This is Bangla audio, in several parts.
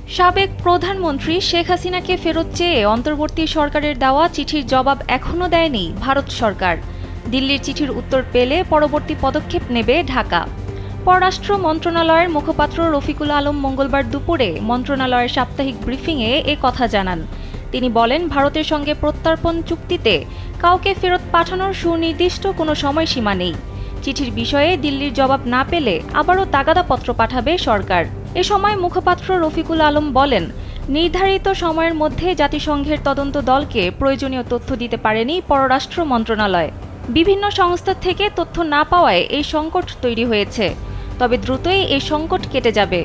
সাবেক প্রধানমন্ত্রী শেখ হাসিনাকে ফেরত চেয়ে অন্তর্বর্তী সরকারের দেওয়া চিঠির জবাব এখনও দেয়নি ভারত সরকার। দিল্লির চিঠির উত্তর পেলে পরবর্তী পদক্ষেপ নেবে ঢাকা। পররাষ্ট্র মন্ত্রণালয়ের মুখপাত্র রফিকুল আলম মঙ্গলবার দুপুরে মন্ত্রণালয়ের সাপ্তাহিক ব্রিফিংয়ে এ কথা জানান। তিনি বলেন, ভারতের সঙ্গে প্রত্যর্পণ চুক্তিতে কাউকে ফেরত পাঠানোর সুনির্দিষ্ট কোনো সময়সীমা নেই। চিঠির বিষয়ে দিল্লির জবাব না পেলে আবারও তাগাদাপত্র পাঠাবে সরকার। এ সময় মুখপাত্র রফিকুল আলম বলেন, নির্ধারিত সময়ের মধ্যে জাতিসংঘের তদন্ত দলকে প্রয়োজনীয় তথ্য দিতে পারেনি পররাষ্ট্র মন্ত্রণালয়। বিভিন্ন সংস্থা থেকে তথ্য না পাওয়ায় এই সংকট তৈরি হয়েছে। তবে দ্রুতই এই সংকট কেটে যাবে।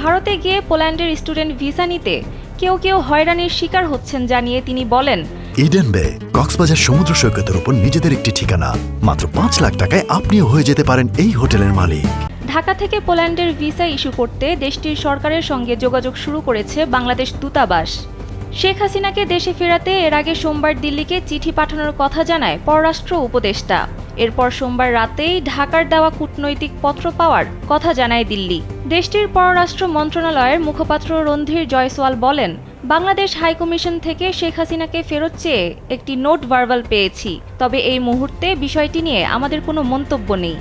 ভারতে গিয়ে পোল্যান্ডের স্টুডেন্ট ভিসা নিতে কেউ কেউ হয়রানির শিকার হচ্ছেন জানিয়ে তিনি বলেন, ইডেন বে কক্সবাজার সমুদ্র সৈকতের উপর নিজেদের একটি ঠিকানা। মাত্র ৫ লাখ টাকায় আপনিও হয়ে যেতে পারেন এই হোটেলের মালিক। ঢাকা থেকে পোল্যান্ডের ভিসা ইস্যু করতে দেশটির সরকারের সঙ্গে যোগাযোগ শুরু করেছে বাংলাদেশ দূতাবাস। শেখ হাসিনাকে দেশে ফেরাতে এর আগে সোমবার দিল্লিকে চিঠি পাঠানোর কথা জানায় পররাষ্ট্র উপদেষ্টা। এরপর সোমবার রাতেই ঢাকার দেওয়া কূটনৈতিক পত্র পাওয়ার কথা জানায় দিল্লি। দেশটির পররাষ্ট্র মন্ত্রণালয়ের মুখপাত্র রণধীর জয়সওয়াল বলেন, বাংলাদেশ হাইকমিশন থেকে শেখ হাসিনাকে ফেরত চেয়ে একটি নোট ভার্বাল পেয়েছি। তবে এই মুহূর্তে বিষয়টি নিয়ে আমাদের কোনো মন্তব্য নেই।